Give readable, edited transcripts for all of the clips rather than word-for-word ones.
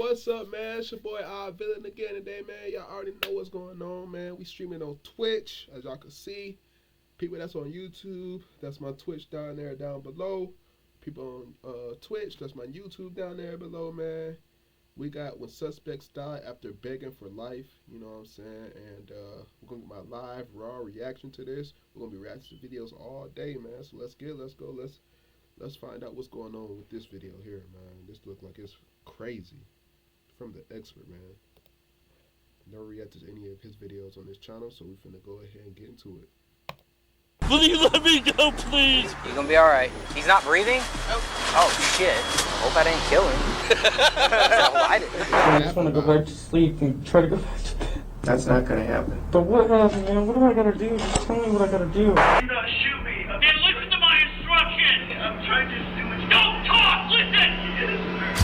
What's up, man? It's your boy Villain again today, man. Y'all already know what's going on, man. We streaming on Twitch, as y'all can see. People that's on YouTube, that's my Twitch down there, down below. People on Twitch, that's my YouTube down there below, man. We got When Suspects Die After Begging for Life, you know what I'm saying? And we're going to get my live, raw reaction to this. We're going to be reacting to videos all day, man. So let's go. Let's find out what's going on with this video here, man. This look like it's crazy. From the expert, man. Never reacted to any of his videos on this channel, so we're finna go ahead and get into it. Will you let me go, please? You're gonna be alright. He's not breathing? Oh shit. Hope I didn't kill him. I just want to go back to sleep and try to go back to bed. That's not gonna happen. But what happened, man? What do I gotta do? Just tell me what I gotta do. Do not shoot me. Then listen to my instructions. I'm trying to do it. Don't talk! Listen!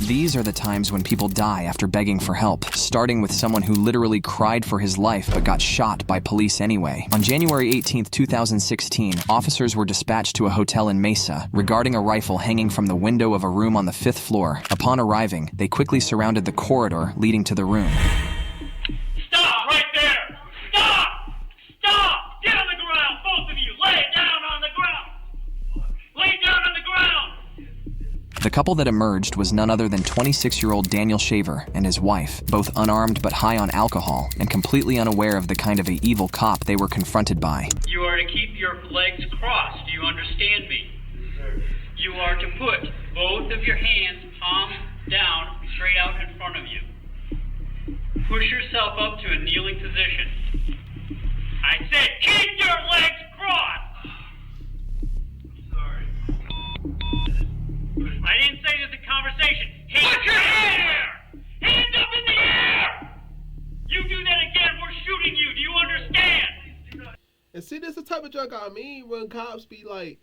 These are the times when people die after begging for help, starting with someone who literally cried for his life but got shot by police anyway. On January 18, 2016, officers were dispatched to a hotel in Mesa regarding a rifle hanging from the window of a room on the 5th floor. Upon arriving, they quickly surrounded the corridor leading to the room. Stop right there! Stop! Stop! Get on the ground, both of you! Lay down on the ground! Lay down on the ground! The couple that emerged was none other than 26-year-old Daniel Shaver and his wife, both unarmed but high on alcohol and completely unaware of the kind of a evil cop they were confronted by. You are to keep your legs crossed. Do you understand me? You are to put both of your hands palms down straight out in front of you. Push yourself up to a kneeling position. I said keep your legs crossed! I didn't say this a conversation. Put your hand! Hands up in the air! You do that again, we're shooting you. Do you understand? And see, this is the type of junk I mean when cops be like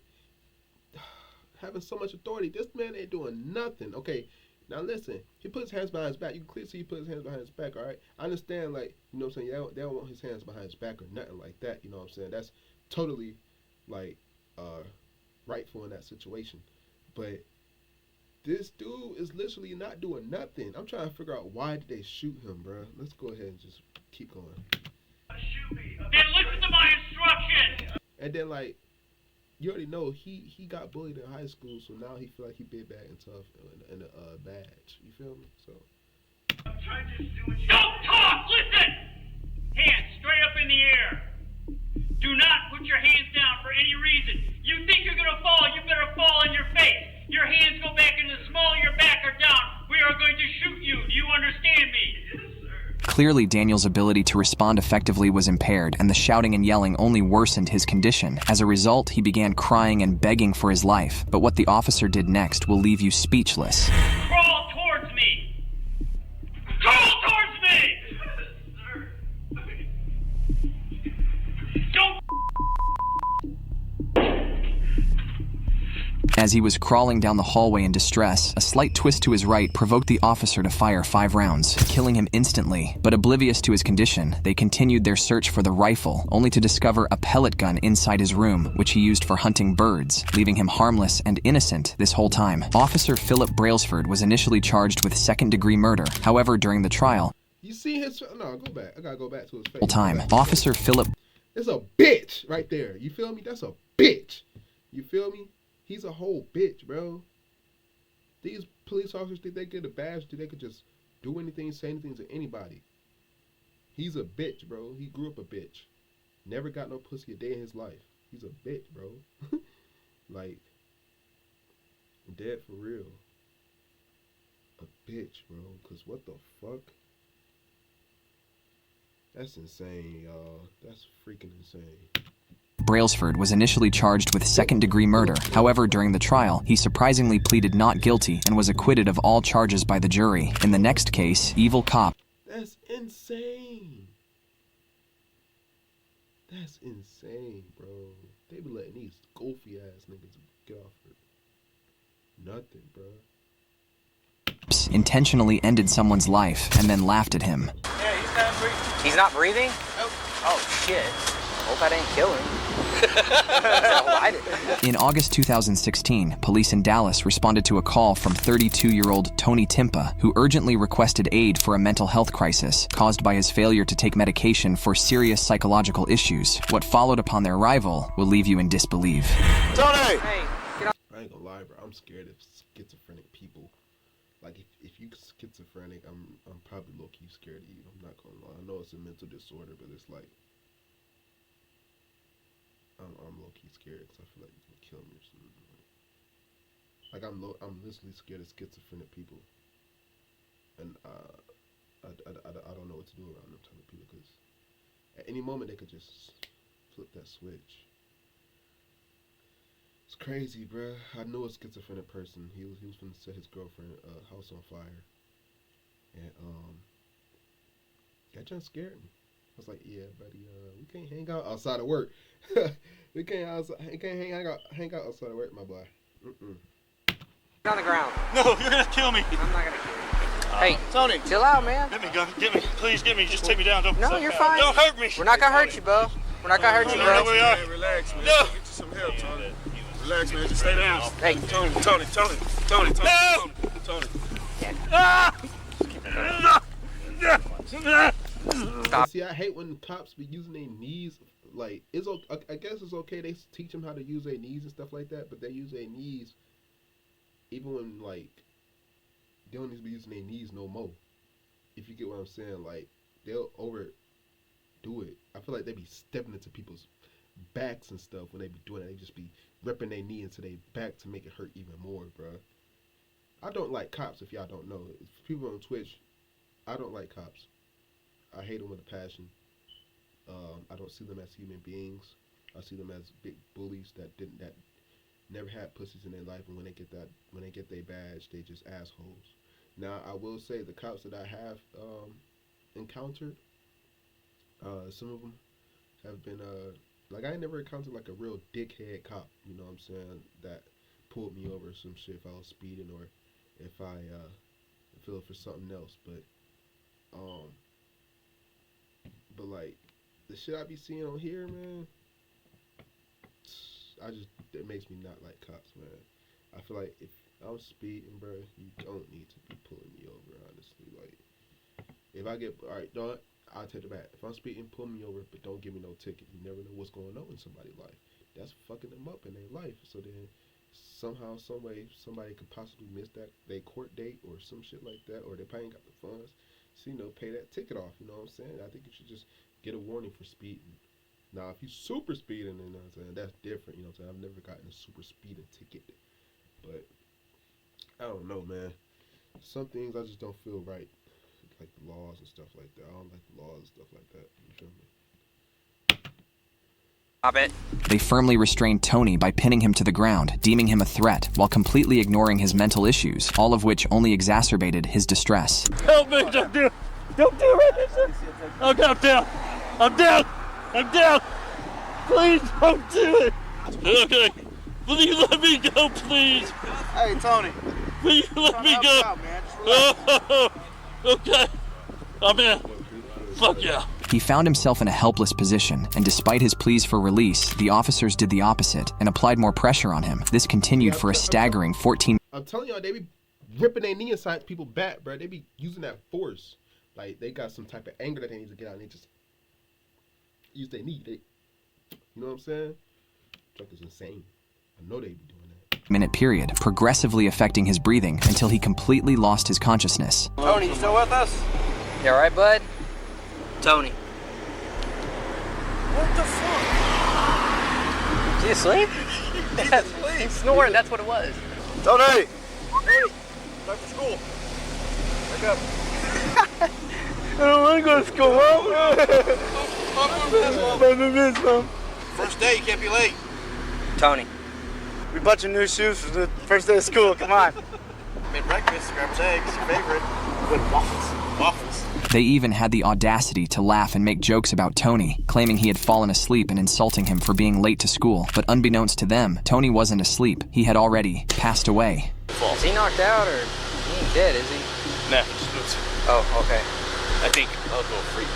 having so much authority. This man ain't doing nothing. Okay, now listen. He puts his hands behind his back. You can clearly see he puts his hands behind his back, all right? I understand, like, you know what I'm saying? They don't want his hands behind his back or nothing like that, you know what I'm saying? That's totally, like, rightful in that situation. But this dude is literally not doing nothing. I'm trying to figure out why did they shoot him, bro. Let's go ahead and just keep going. Shoot me. Then listen to my instructions. And then, like, you already know he got bullied in high school, so now he feel like he big bad and tough in a badge. You feel me? So I'm trying to do what you... Don't talk! Listen! Hands straight up in the air. Do not put your hands down for any reason. You think you're gonna fall, you better fall on your face. Your hands go back in the small of your back or down. We are going to shoot you. Do you understand me? Yes, sir. Clearly, Daniel's ability to respond effectively was impaired, and the shouting and yelling only worsened his condition. As a result, he began crying and begging for his life. But what the officer did next will leave you speechless. Crawl towards me. Crawl towards me! Sir. Don't... As he was crawling down the hallway in distress, a slight twist to his right provoked the officer to fire 5 rounds, killing him instantly. But oblivious to his condition, they continued their search for the rifle, only to discover a pellet gun inside his room, which he used for hunting birds, leaving him harmless and innocent this whole time. Officer Philip Brailsford was initially charged with second-degree murder. However, during the trial, you see his... No, go back. I gotta go back to his face. Officer Philip... It's a bitch right there. You feel me? That's a bitch. You feel me? He's a whole bitch, bro. These police officers think they get a badge, they could just do anything, say anything to anybody. He's a bitch, bro. He grew up a bitch. Never got no pussy a day in his life. He's a bitch, bro. Like, dead for real. A bitch, bro. Because what the fuck? That's insane, y'all. That's freaking insane. Brailsford was initially charged with second-degree murder. However, during the trial, he surprisingly pleaded not guilty and was acquitted of all charges by the jury. In the next case, evil cop... That's insane. That's insane, bro. They be letting these goofy-ass niggas get off for nothing, bro. Intentionally ended someone's life and then laughed at him. Yeah, he's not breathing. Oh shit. Hope I didn't kill him. I didn't. In August 2016, police in Dallas responded to a call from 32-year-old Tony Timpa, who urgently requested aid for a mental health crisis caused by his failure to take medication for serious psychological issues. What followed upon their arrival will leave you in disbelief. Tony! Hey, get off. I ain't gonna lie, bro. I'm scared of schizophrenic people. Like, if you schizophrenic, I'm probably low-key scared of you. I'm not gonna lie. I know it's a mental disorder, but it's like, I'm low-key scared because I feel like you can kill me or something. Like I'm literally scared of schizophrenic people, and I don't know what to do around them type of people because at any moment they could just flip that switch. It's crazy, bruh. I knew a schizophrenic person. He was gonna set his girlfriend house on fire, and that just scared me. I was like, yeah, buddy, we can't hang out outside of work. we can't hang out outside of work, my boy. On the ground. No, you're gonna kill me. I'm not gonna kill you. Hey, Tony, chill out, man. get me, gun. Get me. Please get me. Just take me down. Don't. No, you're fine. Don't hurt me. We're not gonna hurt you, bro. We're not gonna hurt you, bro. Man, relax, man. No. Get you some help, Tony. Relax, man. Just stay down. Hey, Tony. Stop. See, I hate when cops be using their knees. Like, I guess it's okay. They teach them how to use their knees and stuff like that, but they use their knees even when, like, they don't need to be using their knees no more. If you get what I'm saying, like, they'll overdo it. I feel like they be stepping into people's backs and stuff when they be doing it. They just be ripping their knee into their back to make it hurt even more, bro. I don't like cops, if y'all don't know. If people on Twitch, I don't like cops. I hate them with a passion. I don't see them as human beings. I see them as big bullies that never had pussies in their life, and when they get their badge, they just assholes. Now, I will say the cops that I have encountered, some of them have been like, I ain't never encountered like a real dickhead cop. You know what I'm saying? That pulled me over or some shit if I was speeding or if I feel for something else. But like the shit I be seeing on here, man, it makes me not like cops, man. I feel like if I'm speeding, bro, you don't need to be pulling me over, honestly. Like, if I get, alright, don't, I'll take it back. If I'm speeding, pull me over, but don't give me no ticket. You never know what's going on in somebody's life. That's fucking them up in their life. So then, somehow, some way, somebody could possibly miss their court date or some shit like that, or they probably ain't got the funds. So, pay that ticket off, you know what I'm saying? I think you should just get a warning for speeding. Now, if you super speeding, you know what I'm saying, that's different, you know what I'm saying? I've never gotten a super speeding ticket. But, I don't know, man. Some things I just don't feel right. Like the laws and stuff like that. I don't like the laws and stuff like that. You feel me? Stop it. They firmly restrained Tony by pinning him to the ground, deeming him a threat, while completely ignoring his mental issues, all of which only exacerbated his distress. Help me! Don't do it! Okay, I'm down. I'm down. Please don't do it. Okay. Will you let me go, please? Hey, Tony. Will you let me go? Out, man. Just relax. Okay. I'm in. Fuck yeah. He found himself in a helpless position, and despite his pleas for release, the officers did the opposite and applied more pressure on him. This continued for a staggering 14 I'm telling y'all, they be ripping their knee inside people back, bro. They be using that force. Like, they got some type of anger that they need to get out, and they just use their knee. You know what I'm saying? Truck is insane. I know they be doing that. minute period, progressively affecting his breathing until he completely lost his consciousness. Tony, you still with us? You alright, bud? Tony. What the fuck? Is he asleep? He's snoring, that's what it was. Tony! Tony! Time for school. Wake up. I don't want to go to school, Mom. First day, you can't be late. Tony. We bought you new shoes for the first day of school, come on. Made breakfast, scrambled eggs, your favorite. Good waffles. Waffles. They even had the audacity to laugh and make jokes about Tony, claiming he had fallen asleep and insulting him for being late to school. But unbeknownst to them, Tony wasn't asleep. He had already passed away. Is he knocked out or he ain't dead, is he? Nah, he just moved. Oh, okay. I think I'll go free.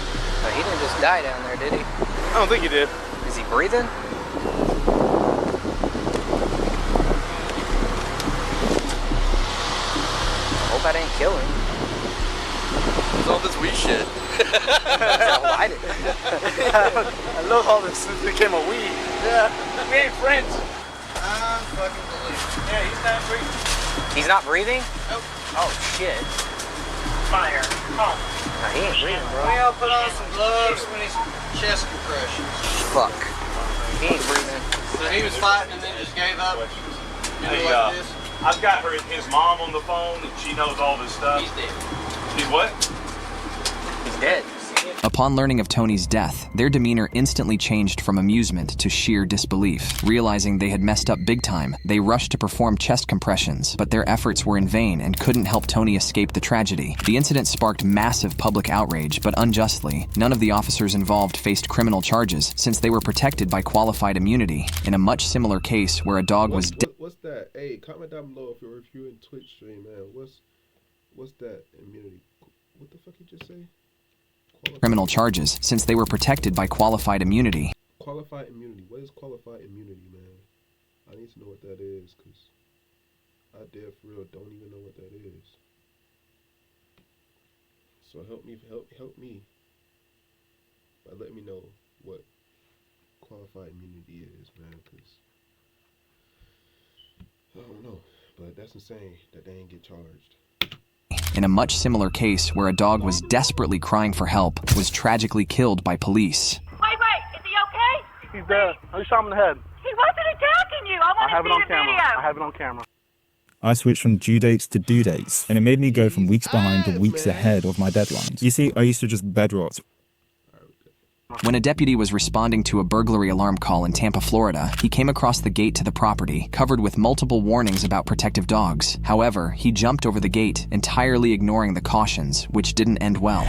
He didn't just die down there, did he? I don't think he did. Is Is he breathing? Hope I didn't kill him. What's all this weed shit? I love all this since it became a weed. Yeah, we ain't friends. I fucking believe it. Yeah, he's not breathing. He's not breathing? Nope. Oh, shit. Fire. Oh. No, he ain't breathing, bro. We all put on some gloves, we need some chest compressions. Fuck. He ain't breathing. So he was fighting and then just gave up. Hey, I've got his mom on the phone, and she knows all this stuff. He's dead. He's what? He's dead. Upon learning of Tony's death, their demeanor instantly changed from amusement to sheer disbelief. Realizing they had messed up big time, they rushed to perform chest compressions, but their efforts were in vain and couldn't help Tony escape the tragedy. The incident sparked massive public outrage, but unjustly. None of the officers involved faced criminal charges, since they were protected by qualified immunity. In a much similar case where a dog was dead. What's that? Hey, comment down below if you're reviewing Twitch stream, man. What's that immunity? What the fuck you just say? Criminal charges, since they were protected by qualified immunity. Qualified immunity. What is qualified immunity, man? I need to know what that is, because I for real don't even know what that is. So help me by letting me know what qualified immunity is, man, because I don't know, but that's insane that they ain't get charged. In a much similar case where a dog was desperately crying for help, was tragically killed by police. Wait, is he okay? He's dead. I shot him in the head. He wasn't attacking you. I want to see the video. I have it on camera. I switched from due dates to due dates, and it made me go from weeks behind to weeks ahead of my deadlines. You see, I used to just bedrot. When a deputy was responding to a burglary alarm call in Tampa, Florida, he came across the gate to the property, covered with multiple warnings about protective dogs. However, he jumped over the gate, entirely ignoring the cautions, which didn't end well.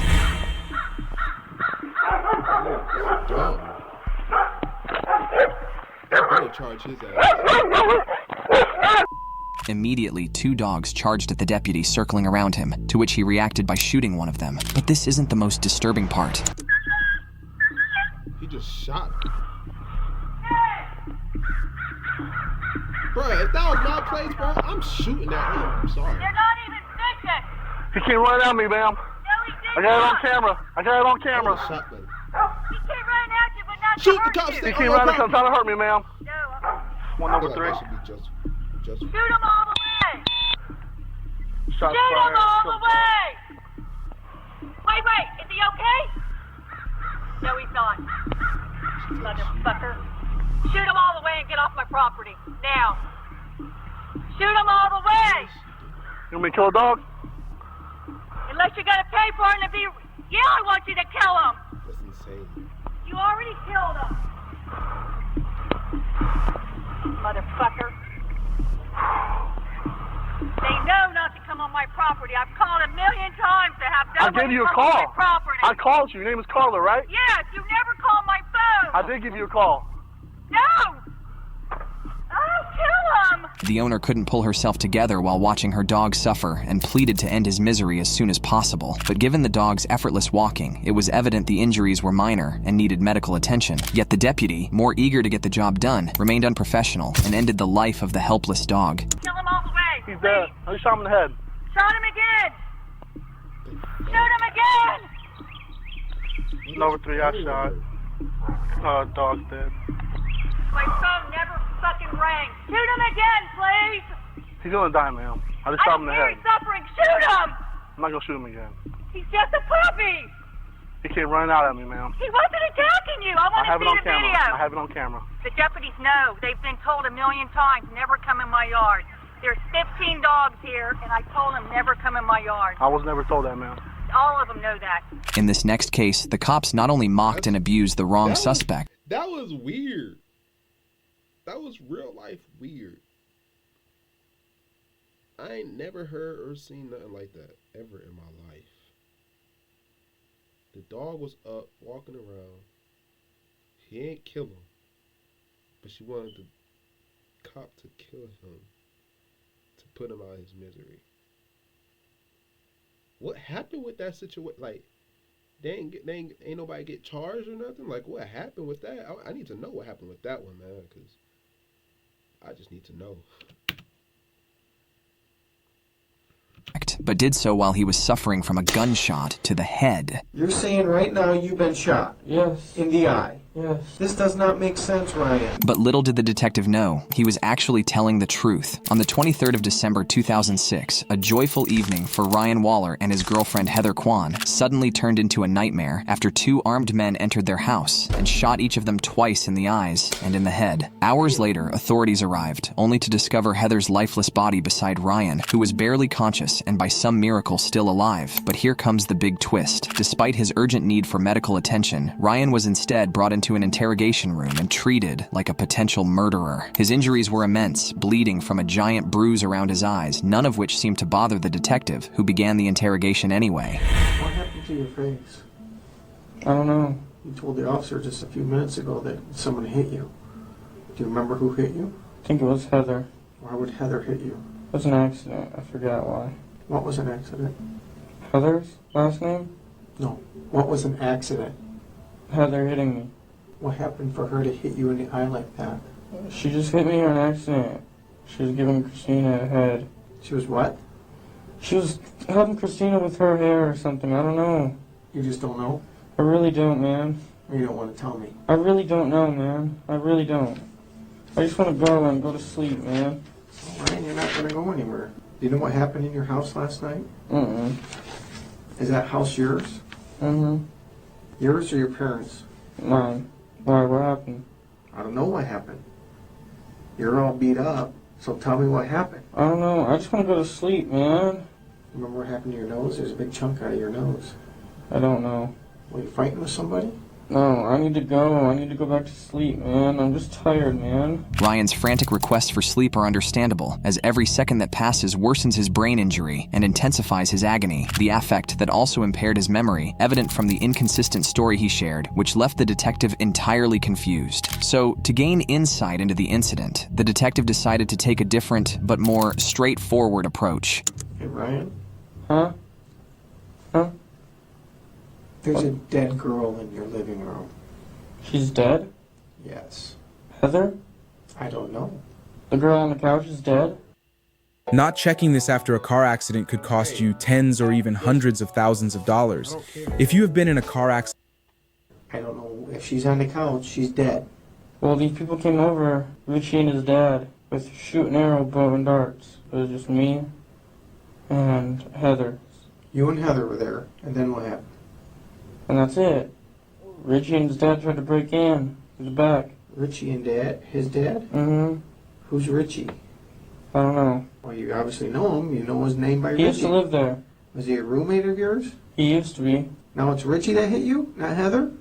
Charge his ass. Immediately, 2 dogs charged at the deputy circling around him, to which he reacted by shooting one of them. But this isn't the most disturbing part. He just shot him. Bro, if that was my place, bro, I'm shooting at him. I'm sorry. They're not even snitching. He came right at me, ma'am. No, he did I got it on not. camera. I got it on camera. Shotgun. He came right at you, but not Shoot to the hurt cops. you. He came right at me, trying to hurt me, ma'am. No, One I number feel like 3. that should be just. shoot him all the way. Shots Shoot him fired. all the way. Wait, is he okay? No, he's not. Motherfucker. Shoot him all the way and get off my property. Now. Shoot him all the way. You want me to kill a dog? Unless you're gonna pay for him to be. Yeah, I want you to kill him. That's insane. You already killed him. Motherfucker. They know not to come on my property. I've called 1,000,000 times to have I nobody gave you a come on my call. property. I called you. Your name is Carla, right? Yes, you never call my phone. I did give you a call. No! I'll kill him! The owner couldn't pull herself together while watching her dog suffer and pleaded to end his misery as soon as possible. But given the dog's effortless walking, it was evident the injuries were minor and needed medical attention. Yet the deputy, more eager to get the job done, remained unprofessional and ended the life of the helpless dog. Kill him all the way. He's dead. I just shot him in the head. Shot him again! Shoot him again! Number 3, I shot. Dog's dead. My phone never fucking rang. Shoot him again, please! He's gonna die, ma'am. I just shot him in the head. He's suffering. Shoot him! I'm not gonna shoot him again. He's just a puppy! He came running out at me, ma'am. He wasn't attacking you. I I want have to it see on the camera. video. I have it on camera. The deputies know. They've been told 1,000,000 times, never come in my yard. There's 15 dogs here, and I told them never come in my yard. I was never told that, ma'am. All of them know that. In this next case, the cops not only mocked and abused the wrong suspect. That was weird. That was real life weird. I ain't never heard or seen nothing like that ever in my life. The dog was up, walking around. He ain't kill him. But she wanted the cop to kill him. To put him out of his misery. What happened with that situation? Like, ain't nobody get charged or nothing. Like, what happened with that? I need to know what happened with that one, man, because I just need to know. But did so while he was suffering from a gunshot to the head. You're saying right now you've been shot? Yes. In the eye? Yes. This does not make sense, Ryan. But little did the detective know, he was actually telling the truth. On the 23rd of December 2006, a joyful evening for Ryan Waller and his girlfriend Heather Kwan suddenly turned into a nightmare after two armed men entered their house and shot each of them twice in the eyes and in the head. Hours later, authorities arrived, only to discover Heather's lifeless body beside Ryan, who was barely conscious and by some miracle still alive. But here comes the big twist. Despite his urgent need for medical attention, Ryan was instead brought into an interrogation room and treated like a potential murderer. His injuries were immense, bleeding from a giant bruise around his eyes, none of which seemed to bother the detective, who began the interrogation anyway. What happened to your face? I don't know. You told the officer just a few minutes ago that someone hit you. Do you remember who hit you? I think it was Heather. Why would Heather hit you? It was an accident. I forgot why. What was an accident? Heather's last name? No. What was an accident? Heather hitting me. What happened for her to hit you in the eye like that? She just hit me on accident. She was giving Christina a head. She was what? She was helping Christina with her hair or something. I don't know. You just don't know? I really don't, man. Or you don't want to tell me? I really don't know, man. I really don't. I just want to go and go to sleep, man. Ryan, you're not going to go anywhere. Do you know what happened in your house last night? Mm-mm. Is that house yours? Mm-hmm. Yours or your parents'? Mine. Why? What happened? I don't know what happened. You're all beat up, so tell me what happened. I don't know. I just want to go to sleep, man. Remember what happened to your nose? There's a big chunk out of your nose. I don't know. Were you fighting with somebody? No, I need to go. I need to go back to sleep, man. I'm just tired, man. Ryan's frantic requests for sleep are understandable, as every second that passes worsens his brain injury and intensifies his agony, the affect that also impaired his memory, evident from the inconsistent story he shared, which left the detective entirely confused. So, to gain insight into the incident, the detective decided to take a different, but more straightforward approach. Hey, Ryan? Huh? Huh? There's a dead girl in your living room. She's dead? Yes. Heather? I don't know. The girl on the couch is dead? Not checking this after a car accident could cost you tens or even hundreds of thousands of dollars. If you have been in a car accident... I don't know. If she's on the couch, she's dead. Well, these people came over, Richie and his dad, with shoot and arrow, bow and darts. It was just me and Heather. You and Heather were there, and then what happened? And that's it. Richie and his dad tried to break in through the back. Richie and Dad? His dad? Mm-hmm. Who's Richie? I don't know. Well, you obviously know him. You know his name by Richie. He used to live there. Was he a roommate of yours? He used to be. Now it's Richie that hit you, not Heather?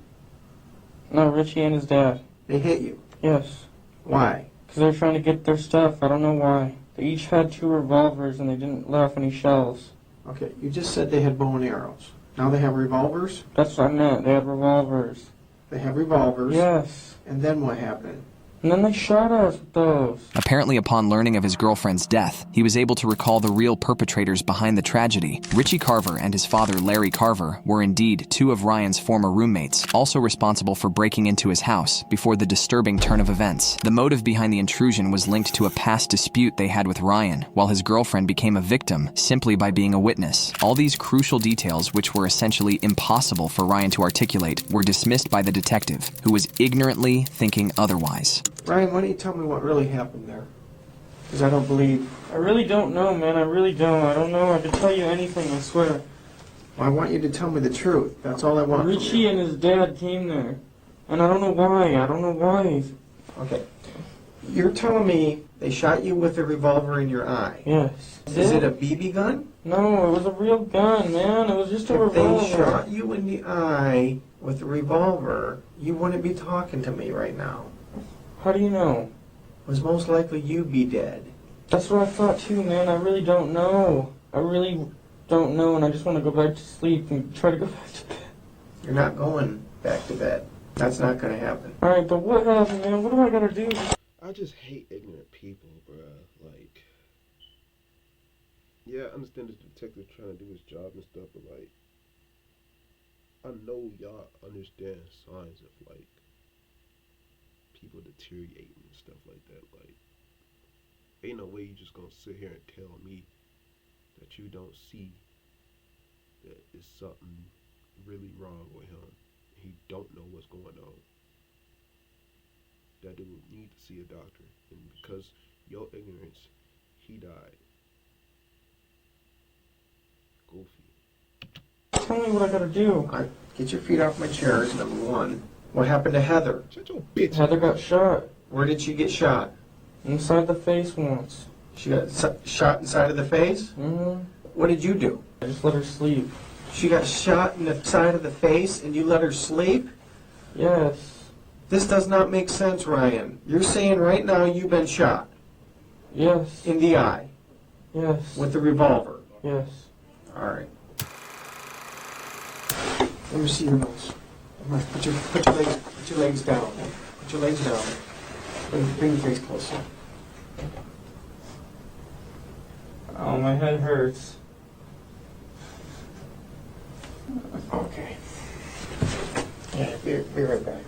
No, Richie and his dad. They hit you? Yes. Why? Because they were trying to get their stuff. I don't know why. They each had 2 revolvers and they didn't let off any shells. Okay, you just said they had bow and arrows. Now they have revolvers? That's what I meant. They had revolvers. They have revolvers? Yes. And then what happened? And then they shot us with those. Apparently, upon learning of his girlfriend's death, he was able to recall the real perpetrators behind the tragedy. Richie Carver and his father, Larry Carver, were indeed 2 of Ryan's former roommates, also responsible for breaking into his house before the disturbing turn of events. The motive behind the intrusion was linked to a past dispute they had with Ryan, while his girlfriend became a victim simply by being a witness. All these crucial details, which were essentially impossible for Ryan to articulate, were dismissed by the detective, who was ignorantly thinking otherwise. Ryan, why don't you tell me what really happened there? Because I don't believe... I really don't know, man. I really don't. I don't know. I could tell you anything, I swear. Well, I want you to tell me the truth. That's all I want. Richie and his dad came there. And I don't know why. I don't know why. Okay. You're telling me they shot you with a revolver in your eye? Yes. Is it a BB gun? No, it was a real gun, man. It was just a revolver. If they shot you in the eye with a revolver, you wouldn't be talking to me right now. How do you know? It was most likely you'd be dead. That's what I thought too, man. I really don't know. I really don't know, and I just want to go back to sleep and try to go back to bed. You're not going back to bed. That's not going to happen. Alright, but what happened, man? What do I got to do? I just hate ignorant people, bruh. Like, yeah, I understand the detective trying to do his job and stuff, but like, I know y'all understand signs of like people deteriorating and stuff like that. Like, ain't no way you just gonna sit here and tell me that you don't see that it's something really wrong with him. He don't know what's going on. That dude need to see a doctor, and because your ignorance, he died. Goofy. Tell me what I gotta do. Get your feet off my chair is number one. What happened to Heather? Shut your bitch. Heather got shot. Where did she get shot? Inside the face once. She got shot inside of the face? Mm-hmm. What did you do? I just let her sleep. She got shot in the side of the face and you let her sleep? Yes. This does not make sense, Ryan. You're saying right now you've been shot? Yes. In the eye? Yes. With the revolver? Yes. All right. Let me see your nose. Put your legs down. Put your legs down. Bring your face closer. Oh, my head hurts. Okay. Yeah, be right back.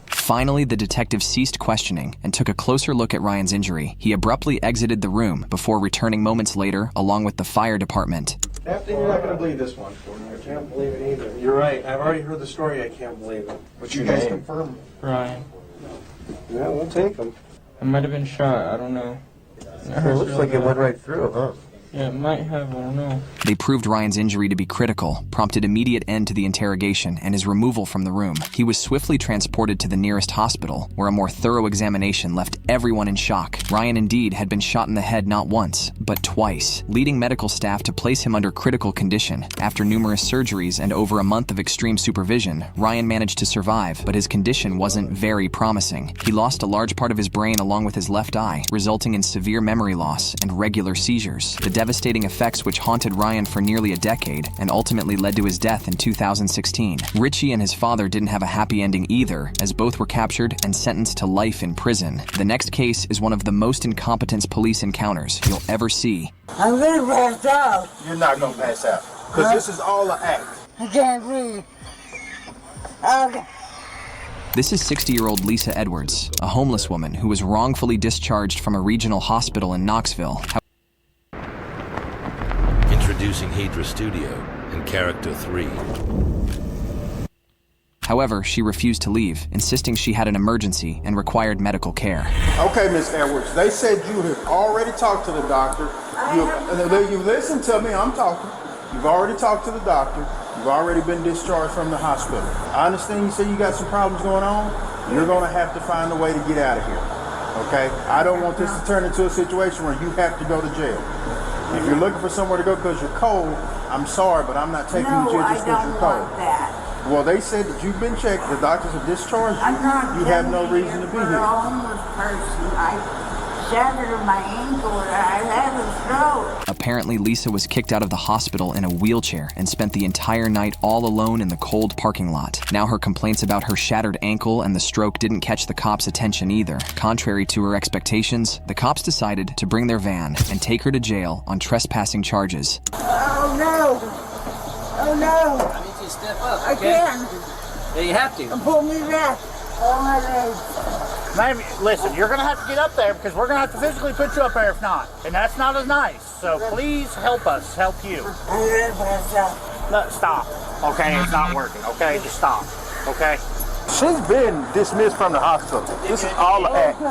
Finally, the detective ceased questioning and took a closer look at Ryan's injury. He abruptly exited the room before returning moments later, along with the fire department. After you're not going to believe this one. I can't believe it either. You're right. I've already heard the story. I can't believe it. But you guys confirm. Ryan. Yeah, we'll take them. I might have been shot. I don't know. It looks like it went right through, huh? Yeah, it might have. I don't know. They proved Ryan's injury to be critical, prompted immediate end to the interrogation and his removal from the room. He was swiftly transported to the nearest hospital, where a more thorough examination left everyone in shock. Ryan indeed had been shot in the head not once, but twice, leading medical staff to place him under critical condition. After numerous surgeries and over a month of extreme supervision, Ryan managed to survive, but his condition wasn't very promising. He lost a large part of his brain along with his left eye, resulting in severe memory loss and regular seizures. The devastating effects which haunted Ryan for nearly a decade and ultimately led to his death in 2016. Richie and his father didn't have a happy ending either, as both were captured and sentenced to life in prison. The next case is one of the most incompetent police encounters you'll ever see. I'm gonna pass out. You're not gonna pass out, because this is all an act. I can't breathe. Okay. This is 60-year-old Lisa Edwards, a homeless woman who was wrongfully discharged from a regional hospital in Knoxville. Introducing Hydra Studio and Character 3. However, she refused to leave, insisting she had an emergency and required medical care. Okay, Miss Edwards, they said you have already talked to the doctor. You listen to me, I'm talking. You've already talked to the doctor. You've already been discharged from the hospital. I understand you say you got some problems going on. You're going to have to find a way to get out of here. Okay? I don't want this to turn into a situation where you have to go to jail. If you're looking for somewhere to go because you're cold, I'm sorry, but I'm not taking you to jail just because you're cold. That. Well, they said that you've been checked. The doctors have discharged you. I'm not. You have no reason to be here. I'm a homeless person. I shattered my ankle and I had a stroke. Apparently, Lisa was kicked out of the hospital in a wheelchair and spent the entire night all alone in the cold parking lot. Now her complaints about her shattered ankle and the stroke didn't catch the cops' attention either. Contrary to her expectations, the cops decided to bring their van and take her to jail on trespassing charges. Oh no! Oh no! I need you to step up. I can't. Yeah, you have to. Pull me back. Oh my legs. Maybe, listen, you're going to have to get up there because we're going to have to physically put you up there if not. And that's not as nice. So please help us help you. I'm going to pass out. No, stop. Okay, it's not working. Okay, just stop. Okay? She's been dismissed from the hospital. This is all an act.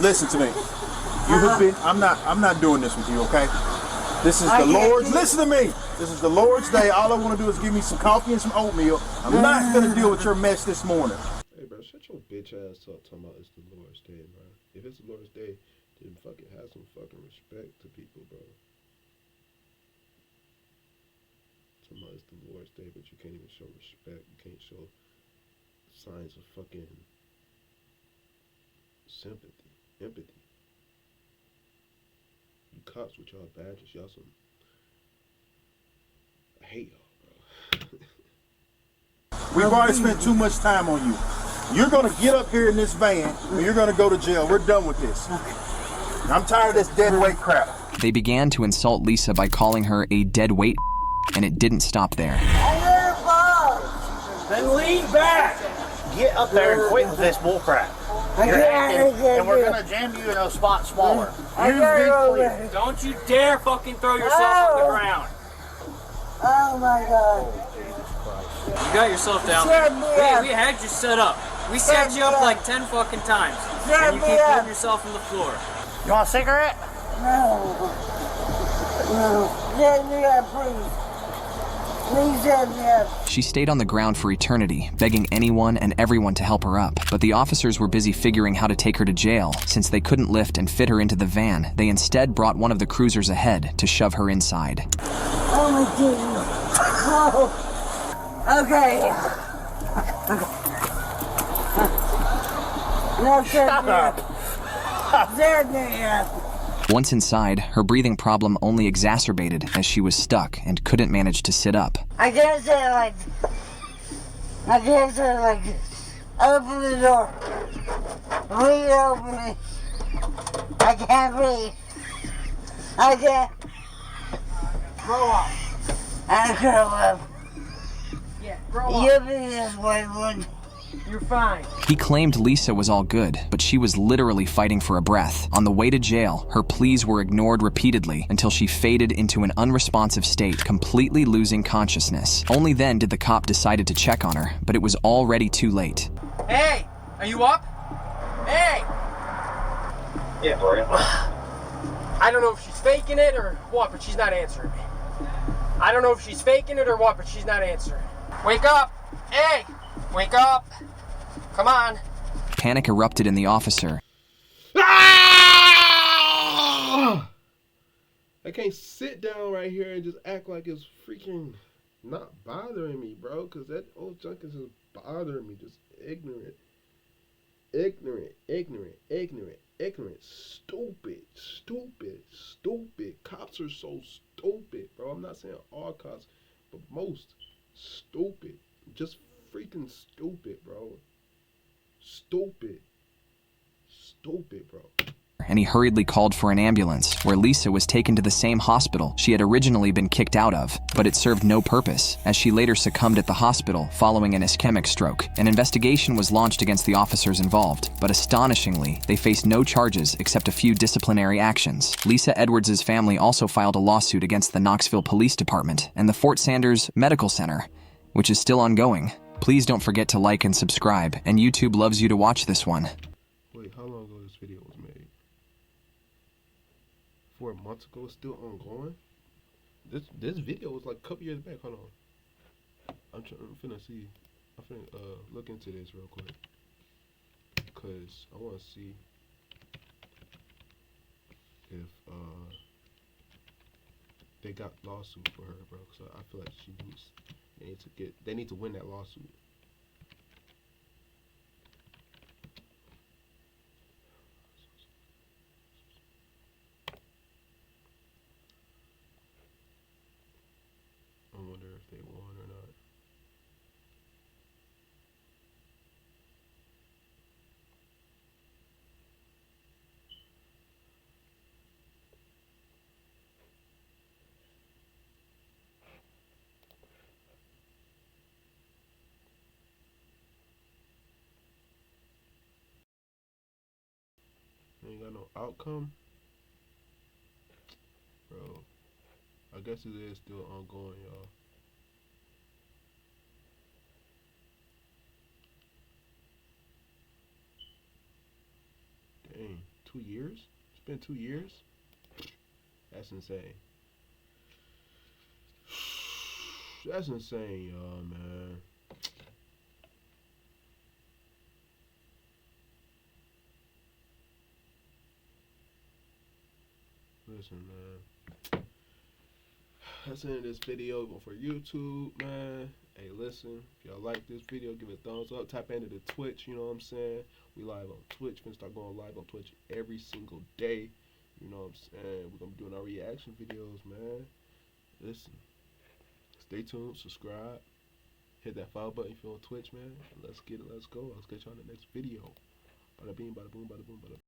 Listen to me. You have been. I'm not doing this with you. Okay? This is the Lord's. Listen to me. This is the Lord's day. All I want to do is give me some coffee and some oatmeal. I'm not going to deal with your mess this morning. Hey, bro, shut your bitch ass up talking about it's the Lord's day, bro. If it's the Lord's day, then fucking have some fucking respect to people, bro. Talking about it's the Lord's day, but you can't even show respect. You can't show signs of fucking sympathy, empathy. You cops with y'all badges, y'all some. I hate y'all, bro. We've already spent too much time on you. You're going to get up here in this van and you're going to go to jail. We're done with this. I'm tired of this dead weight crap. They began to insult Lisa by calling her a dead weight And it didn't stop there. Then lean back. Get up there and quit with this bullcrap. You're acting, and we're gonna jam you in a spot smaller. Don't you dare fucking throw yourself on the ground. Oh my God. You got yourself down. We had you set up. We set you up like 10 fucking times. And you keep putting yourself on the floor. You want a cigarette? No. No. Set me up, please. Please set me up. She stayed on the ground for eternity, begging anyone and everyone to help her up. But the officers were busy figuring how to take her to jail. Since they couldn't lift and fit her into the van, they instead brought one of the cruisers ahead to shove her inside. Oh my goodness. Oh. Okay. No, set me up. Set me up. Once inside, her breathing problem only exacerbated as she was stuck and couldn't manage to sit up. I can't say it like this. Open the door. Please open it. I can't breathe. I can't. Grow up. I grow up. Yeah, grow up. You'll be this way one. You're fine. He claimed Lisa was all good, but she was literally fighting for a breath. On the way to jail, her pleas were ignored repeatedly until she faded into an unresponsive state, completely losing consciousness. Only then did the cop decide to check on her, but it was already too late. Hey, are you up? Hey! Yeah, Brian. I don't know if she's faking it or what, but she's not answering me. I don't know if she's faking it or what, but she's not answering. Wake up! Hey! Wake up! Come on! Panic erupted in the officer. Ah! I can't sit down right here and just act like it's freaking not bothering me, bro. Because that old junk is just bothering me. Just ignorant. Stupid. Cops are so stupid, bro. I'm not saying all cops, but most stupid. Just freaking stupid, bro. Stupid, bro. And he hurriedly called for an ambulance, where Lisa was taken to the same hospital she had originally been kicked out of. But it served no purpose, as she later succumbed at the hospital following an ischemic stroke. An investigation was launched against the officers involved, but astonishingly, they faced no charges except a few disciplinary actions. Lisa Edwards' family also filed a lawsuit against the Knoxville Police Department and the Fort Sanders Medical Center, which is still ongoing. Please don't forget to like and subscribe, and YouTube loves you to watch this one. Wait, how long ago this video was made? 4 months ago? It's still ongoing? This video was like a couple years back. Hold on. I'm finna see. I'm finna look into this real quick. Because I want to see if they got lawsuit for her, bro. So I feel like she needs... They need to win that lawsuit. I wonder if they won or not. Ain't got no outcome, bro. I guess it is still ongoing, y'all. Dang, 2 years? It's been 2 years? That's insane. That's insane, y'all, man. Listen, man. That's the end of this video for YouTube, man. Hey, listen. If y'all like this video, give it a thumbs up. Tap into the Twitch, you know what I'm saying? We live on Twitch. We're gonna start going live on Twitch every single day. You know what I'm saying? We're gonna be doing our reaction videos, man. Listen. Stay tuned. Subscribe. Hit that follow button if you're on Twitch, man. Let's get it. Let's go. Let's get y'all in the next video. Bada bing, bada boom, bada boom, bada boom.